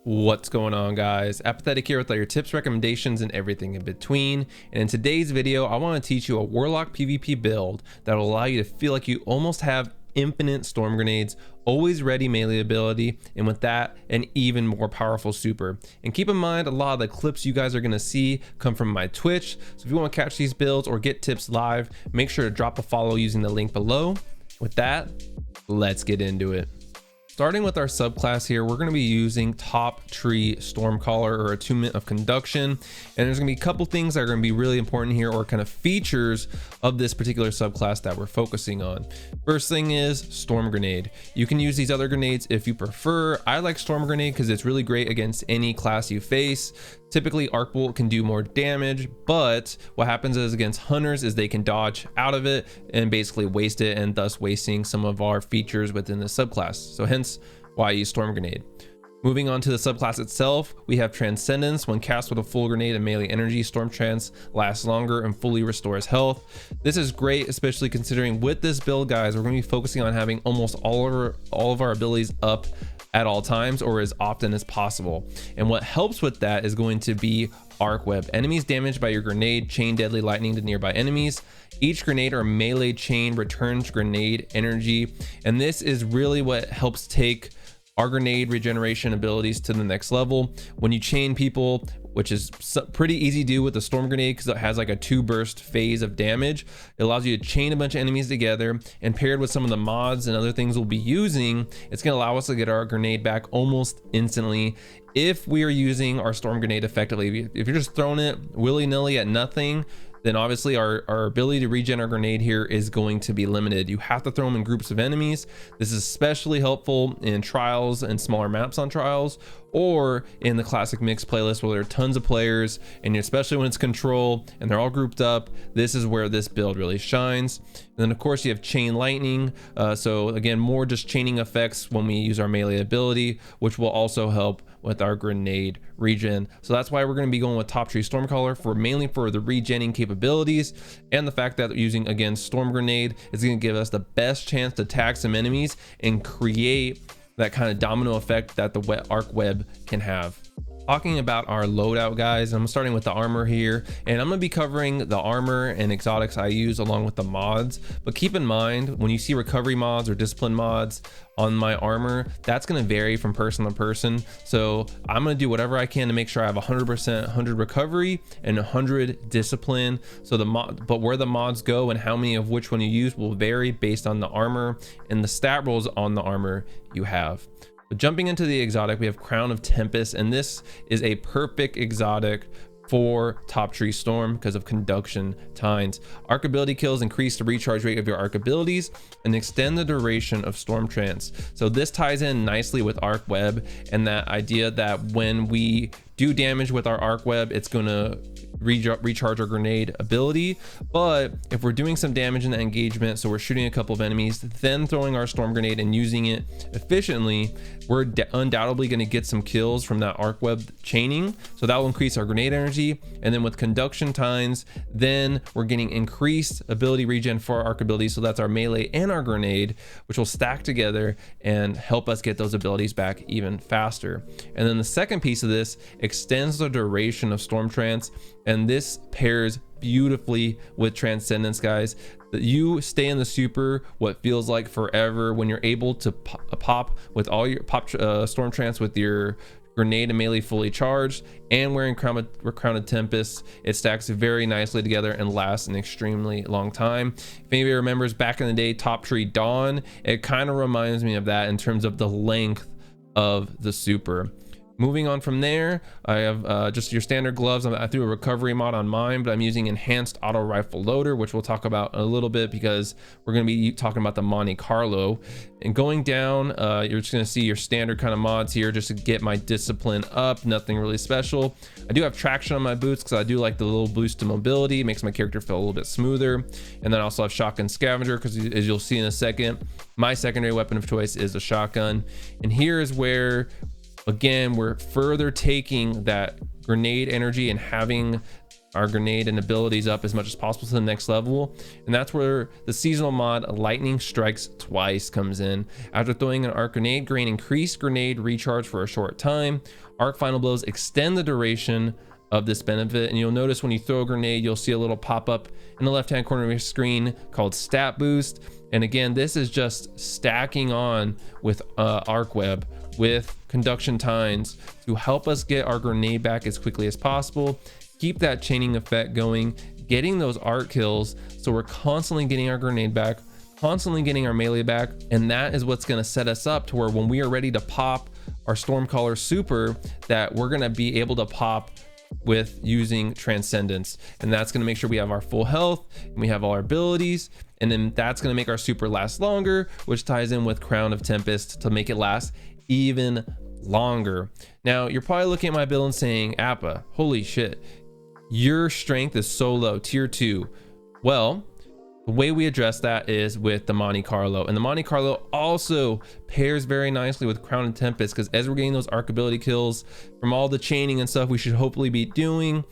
What's going on, guys? Apathettic here with all your tips, recommendations, and everything in between. And in today's video, I want to teach you a Warlock PvP build that will allow you to feel like you almost have infinite storm grenades, always ready melee ability, and with that, an even more powerful super. And keep in mind, a lot of the clips you guys are going to see come from my Twitch. So if you want to catch these builds or get tips live, make sure to drop a follow using the link below. With that, let's get into it. Starting with our subclass here, we're going to be using top Tree Stormcaller, or Attunement of Conduction. And there's going to be a couple things that are going to be really important here, or kind of features of this particular subclass that we're focusing on. First thing is Storm Grenade. You can use these other grenades if you prefer. I like Storm Grenade because it's really great against any class you face. Typically Arc Bolt can do more damage, but what happens is against hunters is they can dodge out of it and basically waste it, and thus wasting some of our features within the subclass. So hence why I use Storm Grenade. Moving on to the subclass itself, we have Transcendence. When cast with a full grenade and melee energy, Storm Trance lasts longer and fully restores health. This is great, especially considering with this build, guys, we're going to be focusing on having almost all of our abilities up at all times, or as often as possible. And what helps with that is going to be Arc Web. Enemies damaged by your grenade chain deadly lightning to nearby enemies. Each grenade or melee chain returns grenade energy, and this is really what helps take our grenade regeneration abilities to the next level. When you chain people, which is pretty easy to do with the Storm Grenade because it has like a 2-burst phase of damage, it allows you to chain a bunch of enemies together, and paired with some of the mods and other things we'll be using, it's going to allow us to get our grenade back almost instantly if we are using our Storm Grenade effectively. If you're just throwing it willy-nilly at nothing, then obviously our ability to regen our grenade here is going to be limited. You have to throw them in groups of enemies. This is especially helpful in trials and smaller maps on trials, or in the classic mix playlist where there are tons of players, and especially when it's control and they're all grouped up, this is where this build really shines. And then of course you have Chain Lightning, so again, more just chaining effects when we use our melee ability, which will also help with our grenade regen. So that's why we're going to be going with top Tree Stormcaller, mainly for the regenning capabilities, and the fact that using, again, Storm Grenade is going to give us the best chance to tag some enemies and create that kind of domino effect that the Arc Web can have. Talking about our loadout, guys, I'm starting with the armor here, and I'm going to be covering the armor and exotics I use along with the mods. But keep in mind, when you see recovery mods or discipline mods on my armor, that's going to vary from person to person. So I'm going to do whatever I can to make sure I have 100%, 100 recovery and 100 discipline. So but where the mods go and how many of which one you use will vary based on the armor and the stat rolls on the armor you have. But jumping into the exotic, we have Crown of Tempest, and this is a perfect exotic for top Tree Storm because of conduction tines. Arc ability kills increase the recharge rate of your arc abilities and extend the duration of Storm Trance. So this ties in nicely with Arc Web, and that idea that when we do damage with our Arc Web, it's going to recharge our grenade ability. But if we're doing some damage in the engagement, so we're shooting a couple of enemies, then throwing our Storm Grenade and using it efficiently, we're undoubtedly going to get some kills from that Arc Web chaining, so that will increase our grenade energy. And then with conduction tines, then we're getting increased ability regen for our arc ability, so that's our melee and our grenade, which will stack together and help us get those abilities back even faster. And then the second piece of this extends the duration of Storm Trance, and this pairs beautifully with Transcendence, guys. That you stay in the super what feels like forever when you're able to pop with all your Storm Trance with your grenade and melee fully charged, and wearing Crown of Tempest. It stacks very nicely together and lasts an extremely long time. If anybody remembers back in the day, Top Tree Dawn, it kind of reminds me of that in terms of the length of the super. Moving on from there, I have just your standard gloves. I threw a recovery mod on mine, but I'm using enhanced auto rifle loader, which we'll talk about a little bit because we're going to be talking about the Monte Carlo. And going down, you're just going to see your standard kind of mods here just to get my discipline up. Nothing really special. I do have traction on my boots because I do like the little boost to mobility. It makes my character feel a little bit smoother. And then I also have shotgun scavenger because, as you'll see in a second, my secondary weapon of choice is a shotgun. And here is where, again, we're further taking that grenade energy and having our grenade and abilities up as much as possible to the next level. And that's where the seasonal mod Lightning Strikes Twice comes in. After throwing an arc grenade, gain increased grenade recharge for a short time. Arc final blows extend the duration of this benefit, and you'll notice when you throw a grenade, you'll see a little pop-up in the left-hand corner of your screen called Stat Boost. And again, this is just stacking on with arc web with conduction tines to help us get our grenade back as quickly as possible, keep that chaining effect going, getting those arc kills, so we're constantly getting our grenade back, constantly getting our melee back. And that is what's going to set us up to where when we are ready to pop our Stormcaller super, that we're going to be able to pop with using Transcendence. And that's going to make sure we have our full health and we have all our abilities, and then that's going to make our super last longer, which ties in with Crown of Tempest to make it last even longer. Now you're probably looking at my build and saying, Appa, holy shit, your strength is so low, tier 2. Well, the way we address that is with the Monte Carlo, and the Monte Carlo also pairs very nicely with Crown and Tempest, because as we're getting those arc ability kills from all the chaining and stuff we should hopefully be doing,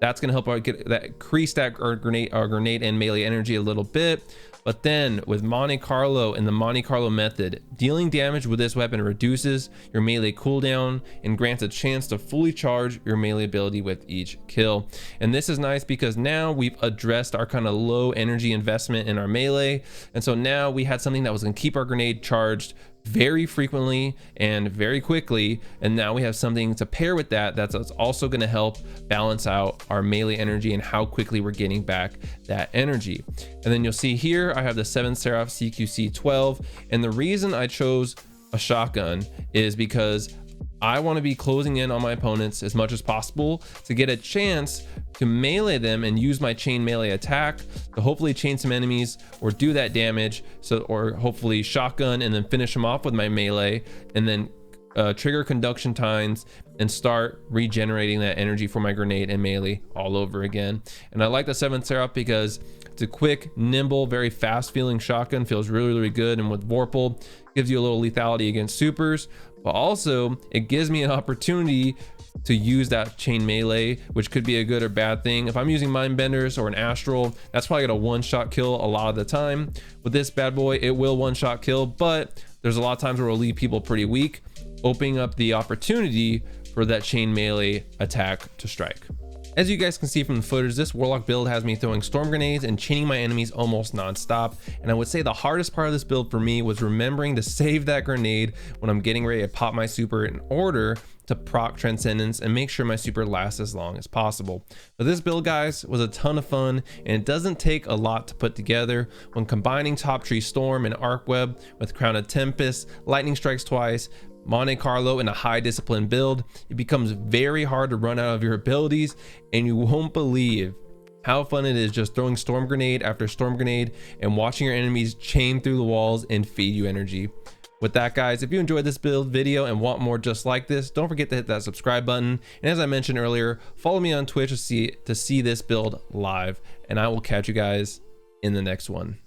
that's going to help our increase that our grenade and melee energy a little bit. But then with Monte Carlo and the Monte Carlo method, dealing damage with this weapon reduces your melee cooldown and grants a chance to fully charge your melee ability with each kill. And this is nice because now we've addressed our kind of low energy investment in our melee. And so now we had something that was going to keep our grenade charged very frequently and very quickly, and now we have something to pair with that that's also going to help balance out our melee energy and how quickly we're getting back that energy. And then you'll see here I have the 7 Seraph CQC 12, and the reason I chose a shotgun is because I want to be closing in on my opponents as much as possible to get a chance to melee them and use my chain melee attack to hopefully chain some enemies or do that damage, or hopefully shotgun and then finish them off with my melee, and then trigger conduction tines and start regenerating that energy for my grenade and melee all over again. And I like the 7th Seraph because it's a quick, nimble, very fast feeling shotgun, feels really good, and with Vorpal gives you a little lethality against supers, but also it gives me an opportunity to use that chain melee, which could be a good or bad thing. If I'm using Mindbenders or an Astral, that's probably gonna one-shot kill a lot of the time. With this bad boy, it will one-shot kill, but there's a lot of times where it'll leave people pretty weak, opening up the opportunity for that chain melee attack to strike. As you guys can see from the footage, this Warlock build has me throwing storm grenades and chaining my enemies almost non-stop. And I would say the hardest part of this build for me was remembering to save that grenade when I'm getting ready to pop my super in order to proc Transcendence and make sure my super lasts as long as possible. But this build, guys, was a ton of fun, and it doesn't take a lot to put together. When combining Top Tree Storm and Arc Web with Crown of Tempest, Lightning Strikes Twice, Monte Carlo, in a high discipline build, it becomes very hard to run out of your abilities, and you won't believe how fun it is just throwing storm grenade after storm grenade and watching your enemies chain through the walls and feed you energy. With that, guys, if you enjoyed this build video and want more just like this, don't forget to hit that subscribe button, and as I mentioned earlier, follow me on Twitch to see this build live, and I will catch you guys in the next one.